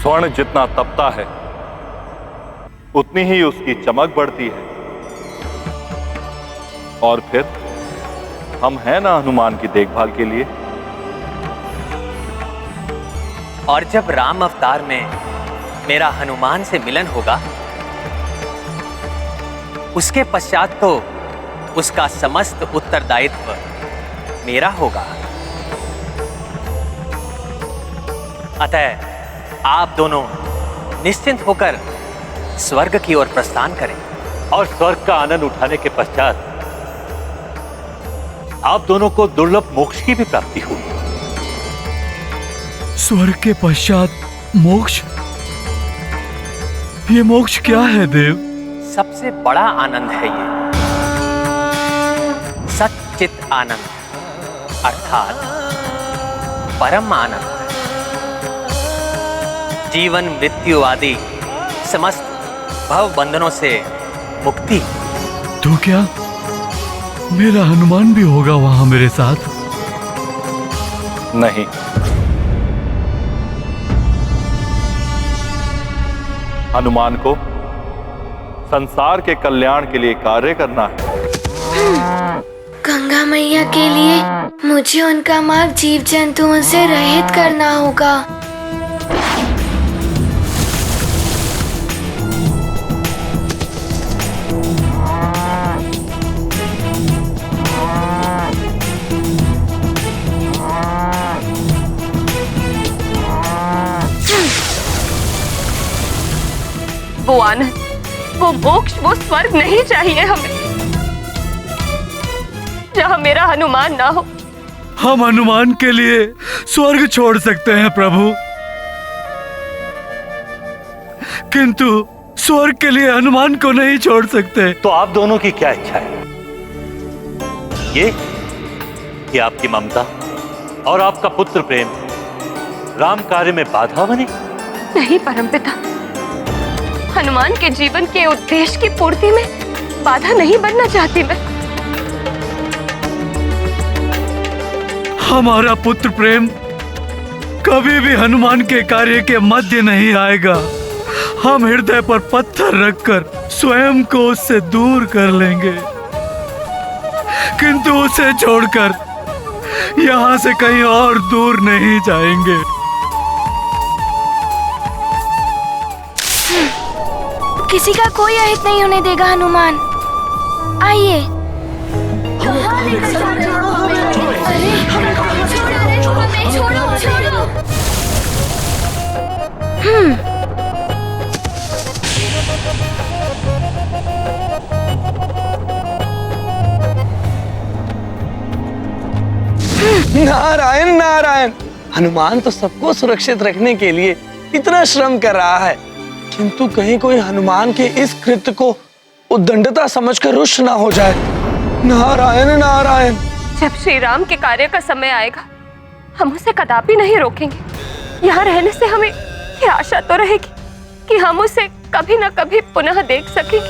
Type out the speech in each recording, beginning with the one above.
स्वर्ण जितना तपता है उतनी ही उसकी चमक बढ़ती है। और फिर हम हैं ना हनुमान की देखभाल के लिए। और जब राम अवतार में मेरा हनुमान से मिलन होगा, उसके पश्चात तो उसका समस्त उत्तरदायित्व मेरा होगा। अतः आप दोनों निश्चिंत होकर स्वर्ग की ओर प्रस्थान करें। और स्वर्ग का आनंद उठाने के पश्चात आप दोनों को दुर्लभ मोक्ष की भी प्राप्ति होगी। स्वर्ग के पश्चात मोक्ष? ये मोक्ष क्या है देव? सबसे बड़ा आनंद है ये, सच्चित आनंद, अर्थात परम आनंद। जीवन मृत्यु आदि समस्त भव बंधनों से मुक्ति। तो क्या मेरा हनुमान भी होगा वहां मेरे साथ? नहीं, हनुमान को संसार के कल्याण के लिए कार्य करना है। गंगा मैया के लिए मुझे उनका मार्ग जीव जंतुओं से रहित करना होगा। वो आनंद, वो मोक्ष, वो स्वर्ग नहीं चाहिए हमें जहां मेरा हनुमान ना हो। हम हनुमान के लिए स्वर्ग छोड़ सकते हैं प्रभु, किंतु स्वर्ग के लिए हनुमान को नहीं छोड़ सकते। तो आप दोनों की क्या इच्छा है? ये कि आपकी ममता और आपका पुत्र प्रेम राम कार्य में बाधा बने? नहीं परमपिता, हनुमान के जीवन के उद्देश्य की पूर्ति में बाधा नहीं बनना चाहती मैं। हमारा पुत्र प्रेम कभी भी हनुमान के कार्य के मध्य नहीं आएगा। हम हृदय पर पत्थर रखकर स्वयं को उससे दूर कर लेंगे, किंतु उसे छोड़कर यहाँ से कहीं और दूर नहीं जाएंगे। किसी का कोई अहित नहीं होने देगा हनुमान। आइए। नारायण नारायण, हनुमान तो सबको सुरक्षित रखने के लिए इतना श्रम कर रहा है, किंतु कहीं कोई हनुमान के इस कृत्य को उद्दंडता समझकर रुष्ट ना हो जाए। नारायण नारायण। जब श्री राम के कार्य का समय आएगा, हम उसे कदापि नहीं रोकेंगे। यहाँ रहने से हमें ये आशा तो रहेगी कि हम उसे कभी न कभी पुनः देख सकेंगे।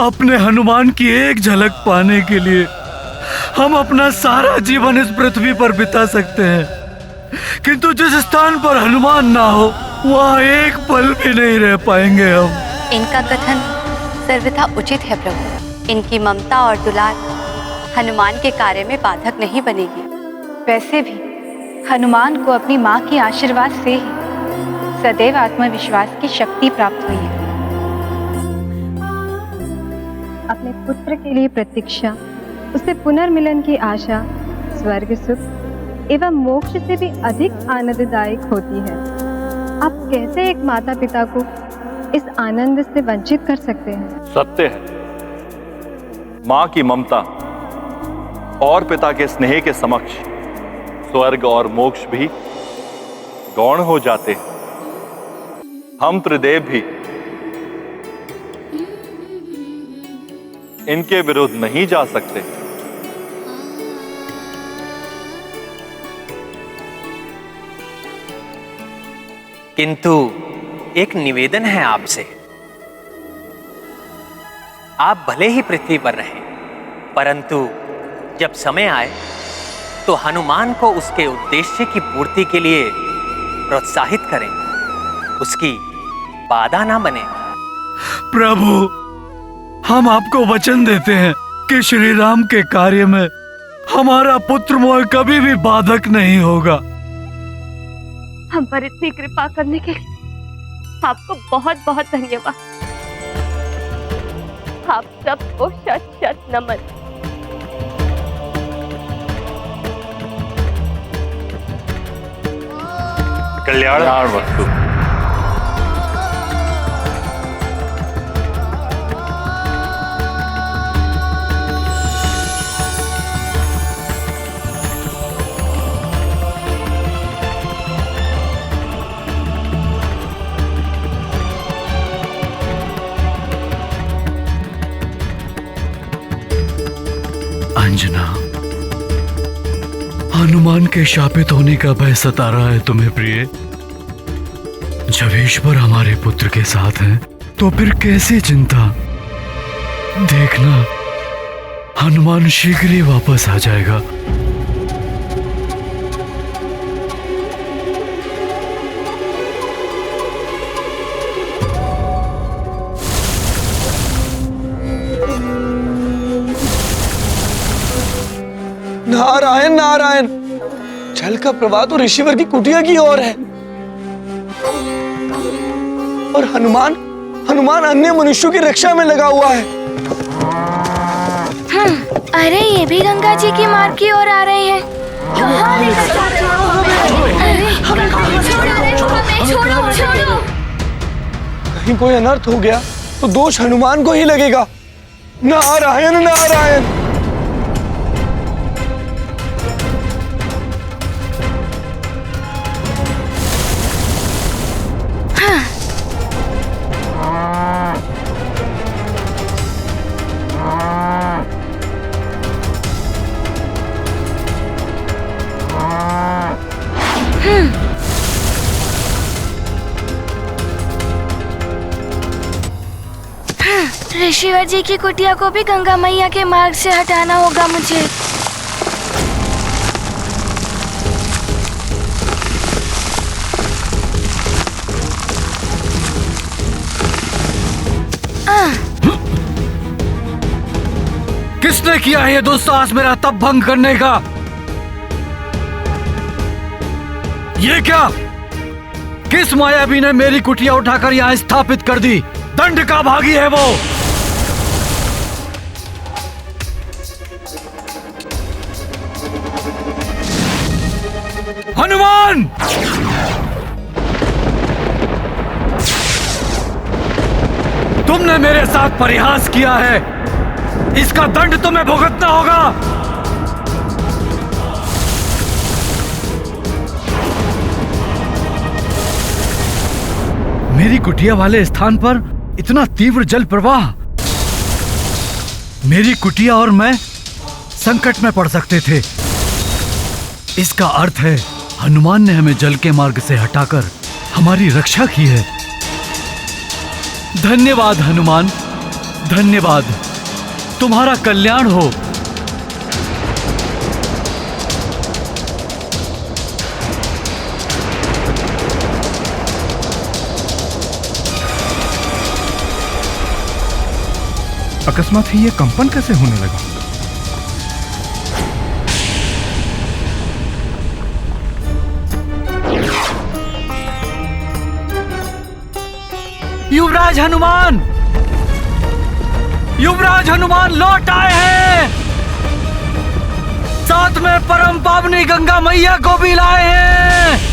अपने हनुमान की एक झलक पाने के लिए हम अपना सारा जीवन इस पृथ्वी पर बिता सकते हैं, किंतु जिस स्थान पर हनुमान ना हो वहाँ एक पल भी नहीं रह पाएंगे हम। इनका कथन सर्वथा उचित है प्रभु। इनकी ममता और दुलार हनुमान के कार्य में बाधक नहीं बनेगी। वैसे भी हनुमान को अपनी माँ के आशीर्वाद से ही सदैव आत्मविश्वास की शक्ति प्राप्त हुई है। अपने पुत्र के लिए प्रतीक्षा, उसे पुनर्मिलन की आशा स्वर्ग सुख एवं मोक्ष से भी अधिक आनंददायक होती है। आप कैसे एक माता पिता को इस आनंद से वंचित कर सकते हैं? सत्य है, माँ की ममता और पिता के स्नेह के समक्ष स्वर्ग और मोक्ष भी गौण हो जाते हैं। हम त्रिदेव भी इनके विरुद्ध नहीं जा सकते। किंतु एक निवेदन है आपसे। आप भले ही पृथ्वी पर रहें, परंतु जब समय आए तो हनुमान को उसके उद्देश्य की पूर्ति के लिए प्रोत्साहित करें, उसकी बाधा ना बने। प्रभु, हम आपको वचन देते हैं कि श्री राम के कार्य में हमारा पुत्र मोह कभी भी बाधक नहीं होगा। हम पर इतनी कृपा करने के लिए आपको बहुत बहुत धन्यवाद। आप सबको शत शत नमन। कल्याण वस्तु। अंजना, हनुमान के शापित होने का भय सता रहा है तुम्हें प्रिय। जब ईश्वर हमारे पुत्र के साथ हैं, तो फिर कैसी चिंता। देखना, हनुमान शीघ्र ही वापस आ जाएगा। नारायण नारायण, जल का प्रवाह तो ऋषिवर की कुटिया की ओर है, और हनुमान अन्य मनुष्यों की रक्षा में लगा हुआ है। अरे ये भी गंगा जी की मार्ग की ओर आ रहे हैं। छोड़ो। कहीं कोई अनर्थ हो गया तो दोष हनुमान को ही लगेगा। नारायण नारायण। ऋषिवर जी की कुटिया को भी गंगा मैया के मार्ग से हटाना होगा मुझे। किसने किया है ये दुस्साहस मेरा तप भंग करने का? ये क्या? किस मायावी ने मेरी कुटिया उठाकर यहाँ स्थापित कर दी? दंड का भागी है वो। हनुमान! तुमने मेरे साथ परिहास किया है, इसका दंड तुम्हें भुगतना होगा। मेरी कुटिया वाले स्थान पर इतना तीव्र जल प्रवाह, मेरी कुटिया और मैं संकट में पड़ सकते थे। इसका अर्थ है हनुमान ने हमें जल के मार्ग से हटाकर हमारी रक्षा की है। धन्यवाद हनुमान, धन्यवाद। तुम्हारा कल्याण हो। अकस्मात ही ये कंपन कैसे होने लगा? युवराज हनुमान! युवराज हनुमान लौट आए हैं, साथ में परम पावनी गंगा मैया को भी लाए हैं।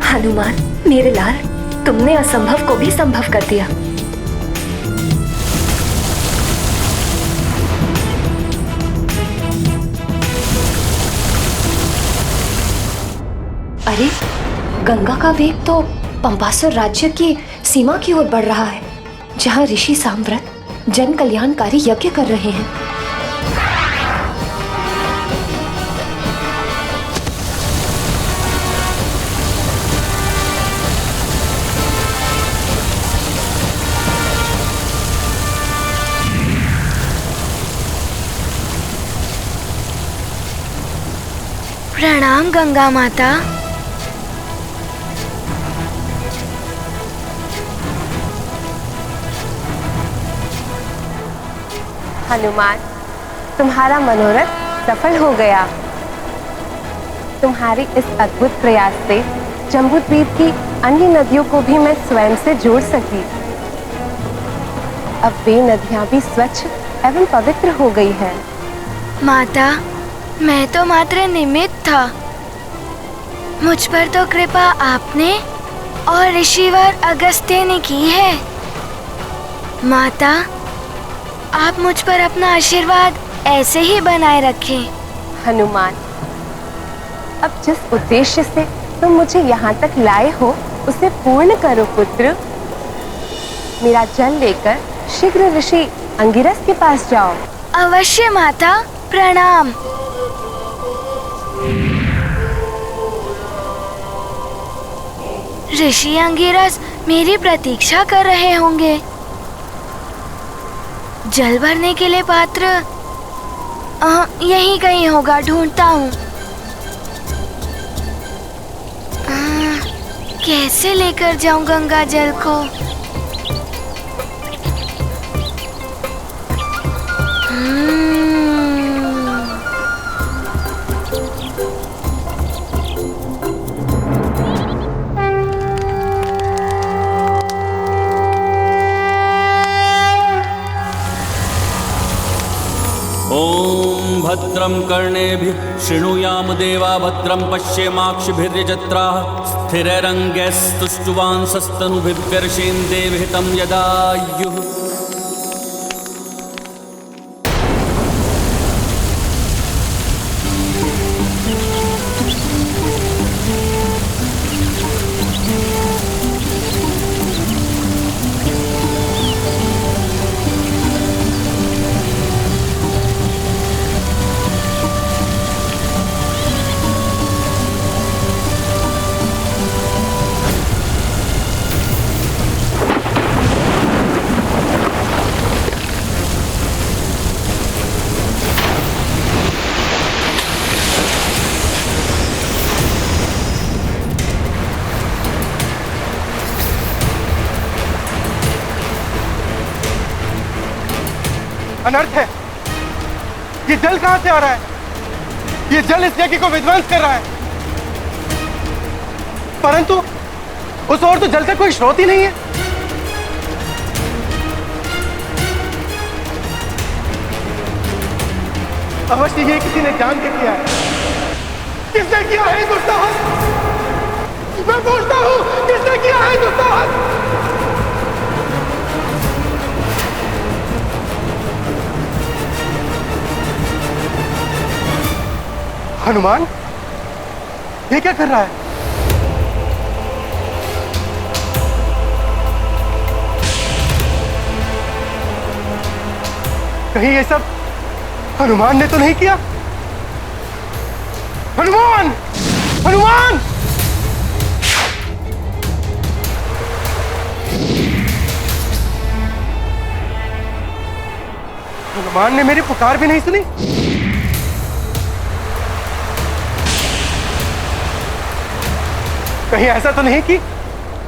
हनुमान, मेरे लाल, तुमने असंभव को भी संभव कर दिया। अरे, गंगा का वेग तो पंपासुर राज्य की सीमा की ओर बढ़ रहा है, जहाँ ऋषि साम्व्रत जन कल्याणकारी यज्ञ कर रहे हैं। प्रणाम गंगा माता। हनुमान, तुम्हारा मनोरथ सफल हो गया। तुम्हारी इस अद्भुत प्रयास से जम्बूद्वीप की अन्य नदियों को भी मैं स्वयं से जोड़ सकी। अब वे नदियां भी स्वच्छ एवं पवित्र हो गई हैं। माता, मैं तो मात्र निमित्त था। मुझ पर तो कृपा आपने और ऋषिवर अगस्त्य ने की है। माता, आप मुझ पर अपना आशीर्वाद ऐसे ही बनाए रखें। हनुमान, अब जिस उद्देश्य से तुम मुझे यहाँ तक लाए हो उसे पूर्ण करो पुत्र। मेरा जल लेकर शीघ्र ऋषि अंगिरस के पास जाओ। अवश्य माता, प्रणाम। ऋषि अंगिरस मेरी प्रतीक्षा कर रहे होंगे। जल भरने के लिए पात्र यहीं कहीं होगा, ढूंढता हूँ। कैसे लेकर जाऊं गंगा जल को? ॐ भद्रं कर्णेभिः शृणुयाम देवा भद्रं पश्येमाक्षिभिर्यजत्राः स्थिरैरङ्गैस्तुष्टुवांसस्तनुभिर्व्यर्षेन्दे विहितं यदायुः। अनर्थ है। ये जल कहां से आ रहा है? ये जल इस यज्ञ को विध्वंस कर रहा है, परंतु उस ओर तो जल का कोई स्रोत ही नहीं है। अवश्य ये किसी ने जान के किया है। किसने किया है दुस्साहस? मैं पूछता हूं, किसने किया है दुस्साहस? हनुमान, ये क्या कर रहा है? कहीं ये सब हनुमान ने तो नहीं किया? हनुमान! हनुमान! हनुमान ने मेरी पुकार भी नहीं सुनी। कहीं ऐसा तो नहीं कि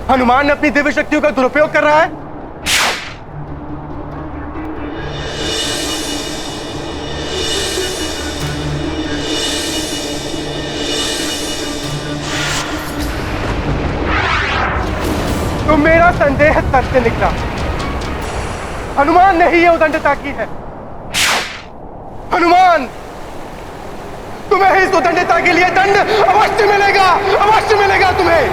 हनुमान अपनी दिव्य शक्तियों का दुरुपयोग कर रहा है? तो मेरा संदेह सत्य निकला। हनुमान ने ही ये उदंडता की है। हनुमान, तुम्हें इस उदंडता के लिए दंड अवश्य मिलेगा, अवश्य मिलेगा तुम्हें।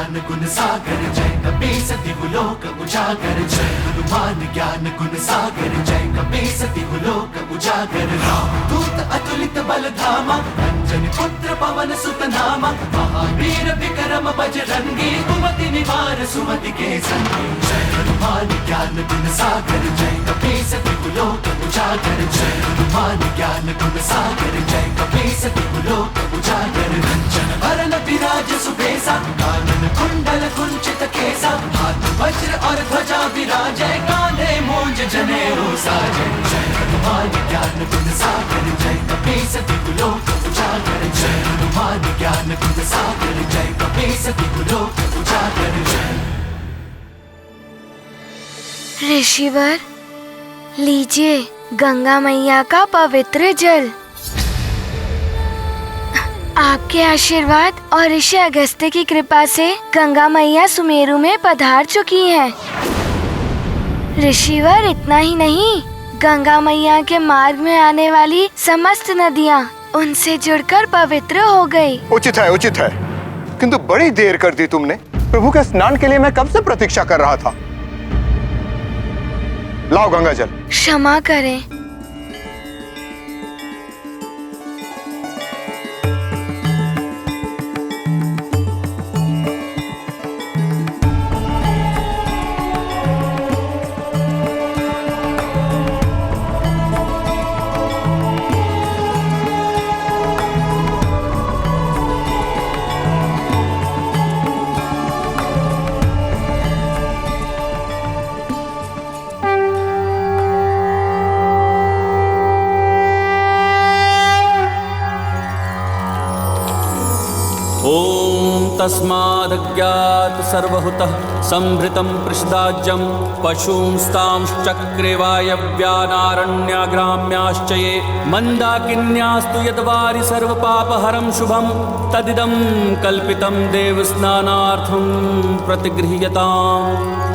ज्ञान गुण सागर जय कपीसति लोक उजागर जय हनुमान ज्ञान गुण सागर जय कपीसति लोक उजागर रामदूत अतुलित बल धामा अंजनी पुत्र पवन सुत नामा महावीर विक्रम बजरंगी कुमति निवार सुमति के संगी जय हनुमान ज्ञान गुण सागर जय कपीसति लोक उजागर जय हनुमान ज्ञान गुण सागर जय कपीसति लोक उजागर रंजन वरन विराज सुबेसा कानन कुंडल कुंचित केसा हाथ वज्र और ध्वजा विराजय कांधे मूंज जनेऊ साजय जय हनुमान ज्ञान गुण सागर जय कपीसति लोक उजागर जय हनुमान ज्ञान गुण सागर जय कपीसति लोक उजागर जय। ऋषिवर, लीजिए गंगा मैया का पवित्र जल। आपके आशीर्वाद और ऋषि अगस्त्य की कृपा से गंगा मैया सुमेरु में पधार चुकी हैं। ऋषिवर, इतना ही नहीं, गंगा मैया के मार्ग में आने वाली समस्त नदियाँ उनसे जुड़कर पवित्र हो गई। उचित है, उचित है, किंतु बड़ी देर कर दी तुमने। प्रभु के स्नान के लिए मैं कब से प्रतीक्षा कर रहा था। लाओ गंगा जल। क्षमा करें। तस्मादज्ञात सर्वहुतः संभृतं पृषदाज्यं पशूंस्तांश्चक्रे वायव्यानारण्याग्राम्याश्च ये मन्दाकिन्यास्तु यद्वारि सर्वपापहरं शुभं तदिदं कल्पितं देवस्नानार्थं प्रतिगृह्यताम्।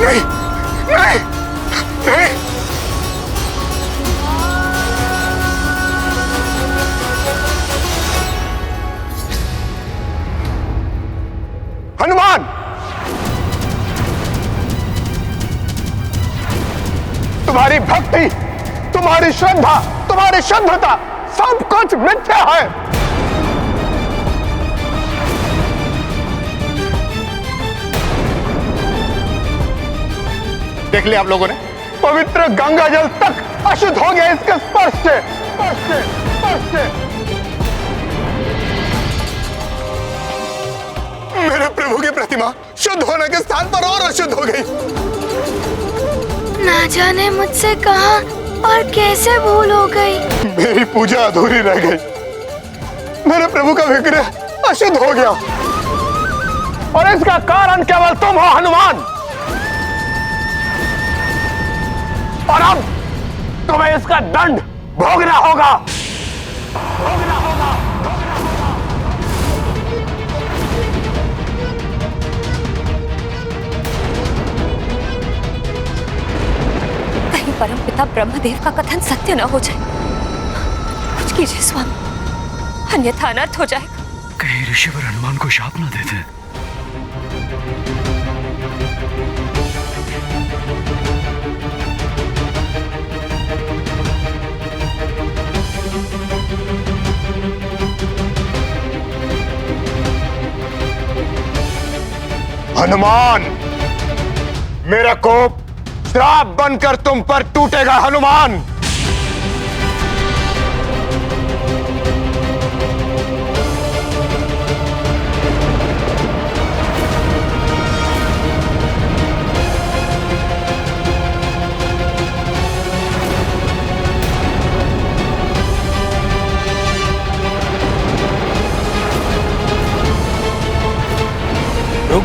नहीं, नहीं, नहीं। हनुमान, तुम्हारी भक्ति, तुम्हारी श्रद्धा, तुम्हारी शुद्धता सब कुछ मिथ्या है। देख लिया आप लोगों ने, पवित्र गंगा जल तक अशुद्ध हो गया इसके स्पर्श से, स्पर्श से, स्पर्श से। मेरे प्रभु की प्रतिमा शुद्ध होने के स्थान पर और अशुद्ध हो गई। ना जाने मुझसे कहाँ और कैसे भूल हो गई। मेरी पूजा अधूरी रह गई, मेरे प्रभु का विग्रह अशुद्ध हो गया, और इसका कारण केवल तुम हो हनुमान। और अब तुम्हें इसका दंड भोगना होगा, भोगना होगा। कहीं परमपिता ब्रह्मदेव का कथन सत्य न हो जाए। कुछ कीजिए स्वामी, अन्यथा अनर्थ हो जाएगा। कहीं ऋषिवर हनुमान को शाप न देते। हनुमान, मेरा कोप श्राप बनकर तुम पर टूटेगा। हनुमान,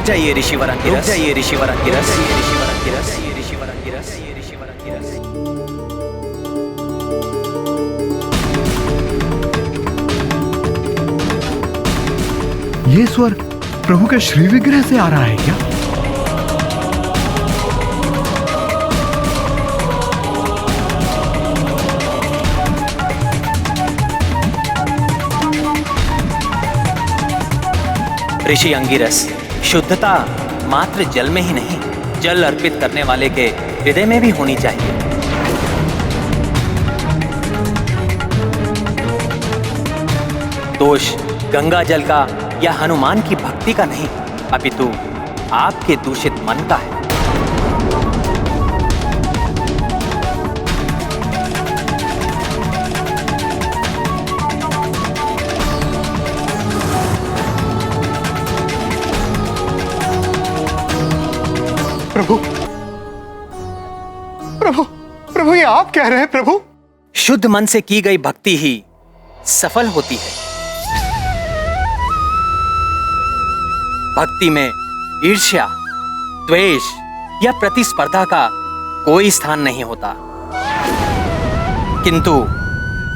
जाइए ऋषिवर अंगिरस, रुक जाइए ऋषिवर अंगिरस, ये ऋषिवर अंगिरस, ये ऋषिवर अंगिरस, ये ऋषिवर अंगिरस। ये स्वर प्रभु के श्री विग्रह से आ रहा है क्या? ऋषि अंगिरस, शुद्धता मात्र जल में ही नहीं, जल अर्पित करने वाले के हृदय में भी होनी चाहिए। दोष गंगा जल का या हनुमान की भक्ति का नहीं, अपितु आपके दूषित मन का है। प्रभु, प्रभु, प्रभु, ये आप कह रहे हैं प्रभु? शुद्ध मन से की गई भक्ति ही सफल होती है। भक्ति में ईर्ष्या, द्वेष या प्रतिस्पर्धा का कोई स्थान नहीं होता। किंतु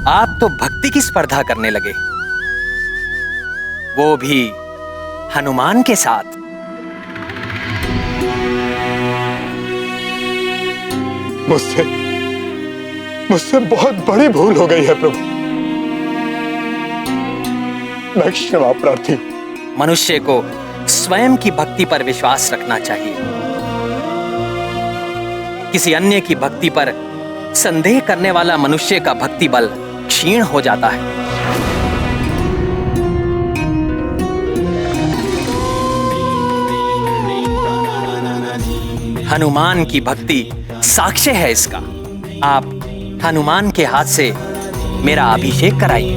आप तो भक्ति की स्पर्धा करने लगे, वो भी हनुमान के साथ। मुझसे बहुत बड़ी भूल हो गई है प्रभु। मैं क्षमा प्रार्थी। मनुष्य को स्वयं की भक्ति पर विश्वास रखना चाहिए। किसी अन्य की भक्ति पर संदेह करने वाला मनुष्य का भक्ति बल क्षीण हो जाता है। हनुमान की भक्ति साक्ष्य है इसका। आप हनुमान के हाथ से मेरा अभिषेक कराइए।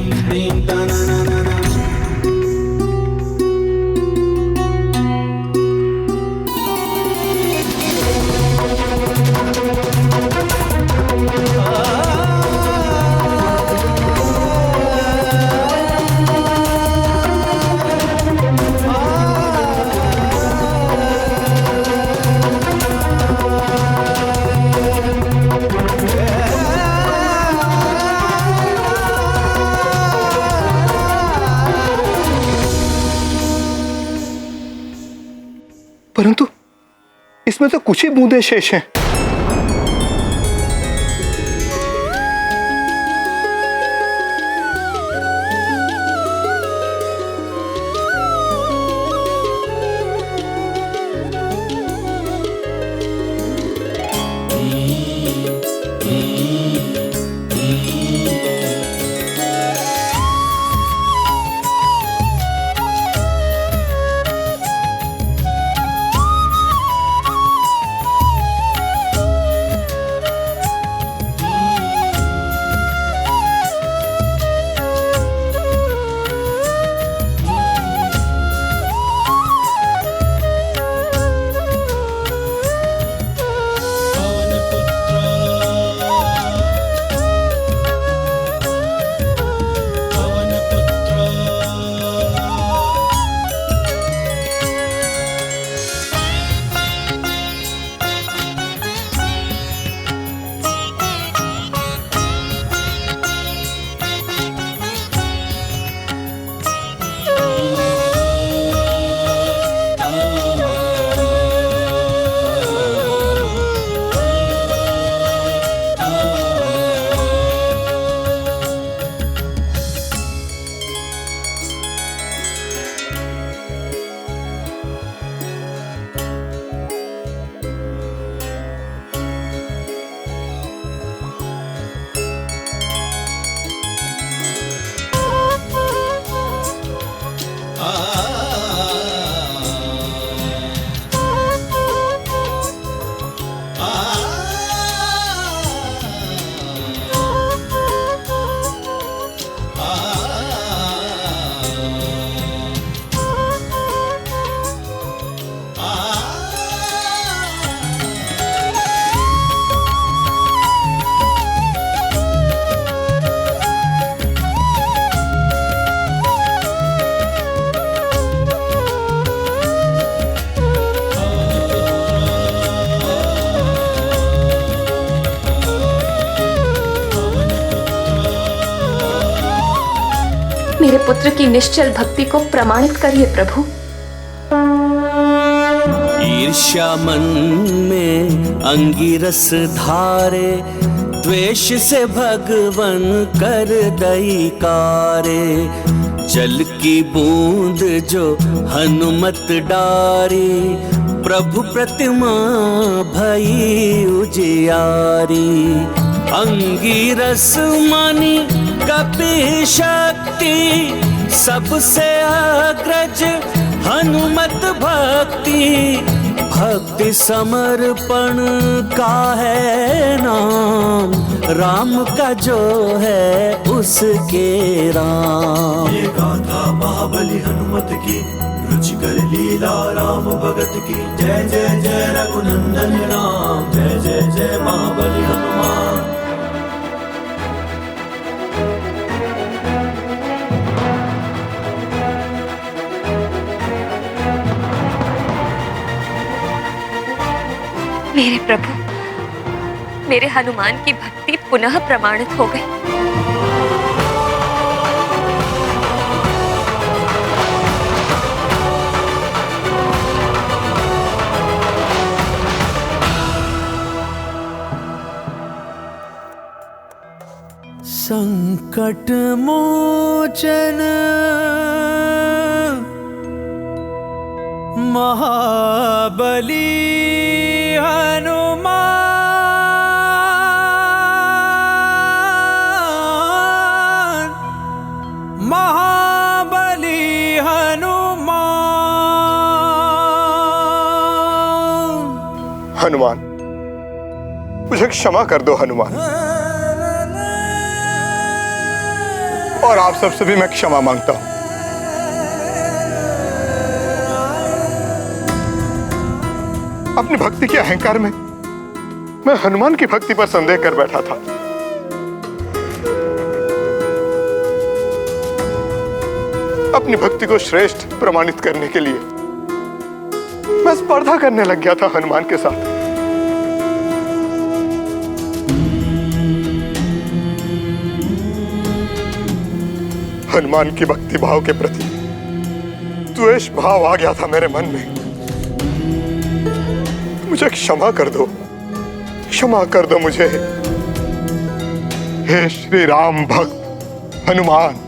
परंतु इसमें तो कुछ ही बूंदें शेष हैं। मेरे पुत्र की निश्चल भक्ति को प्रमाणित करिए प्रभु। ईर्ष्या मन में अंगिरस धारे, द्वेष से भगवन कर दई कारे। जल की बूंद जो हनुमत डारी, प्रभु प्रतिमा भई उजियारी। अंगिरस मानी कपि शक्ति, सबसे अग्रज हनुमत भक्ति। भक्ति समर्पण का है नाम, राम का जो है उसके राम। ये गाथा महाबली हनुमत की, रुचिकर लीला राम भगत की। जय जय जय रघुनंदन राम, जय जय जय महाबली हनुमान। मेरे प्रभु, मेरे हनुमान की भक्ति पुनः प्रमाणित हो गई। संकट मोचन महाबली हनुमान, महाबली हनुमान, मुझे क्षमा कर दो हनुमान, और आप सबसे भी मैं क्षमा मांगता हूं। अपनी भक्ति के अहंकार में मैं हनुमान की भक्ति पर संदेह कर बैठा था। अपनी भक्ति को श्रेष्ठ प्रमाणित करने के लिए मैं स्पर्धा करने लग गया था हनुमान के साथ। हनुमान की भक्ति भाव के प्रति द्वेष भाव आ गया था मेरे मन में। मुझे क्षमा कर दो, क्षमा कर दो मुझे, हे श्री राम भक्त हनुमान।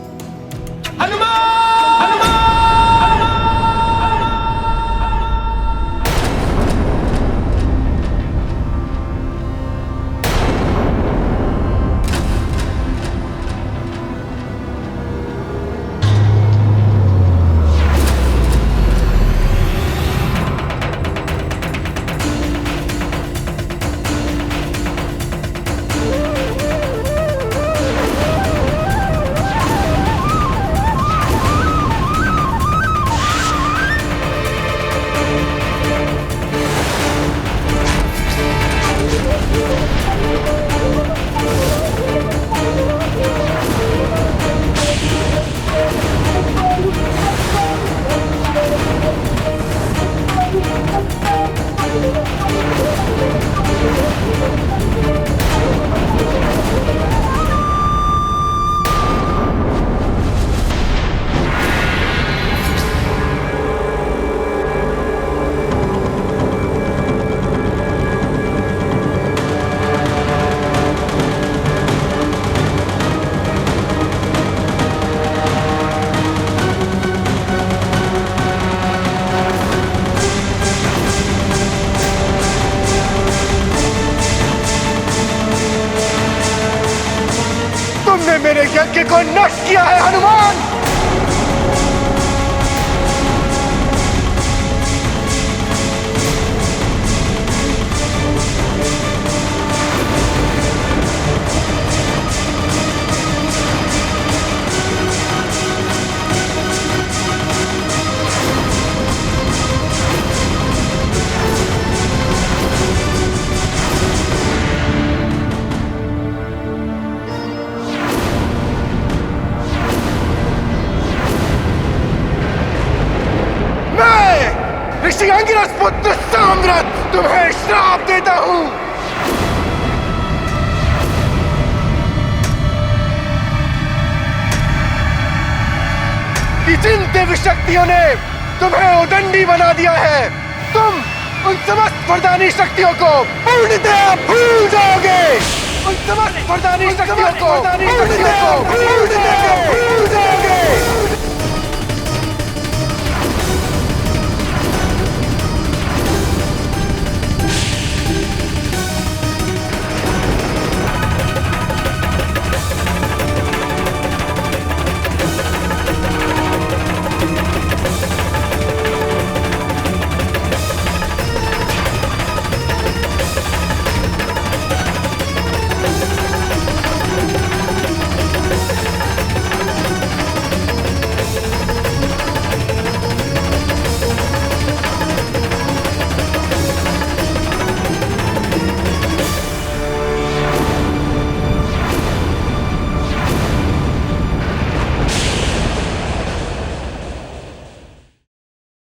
मेरे यज्ञ को नष्ट किया है हनुमान। देवी शक्तियों ने तुम्हें उदंडी बना दिया है। तुम उन समस्त वरदानी शक्तियों को पूर्णतः भूल जाओगे। उन समस्त वरदानी शक्तियों को पूर्णतः भूल जाओगे।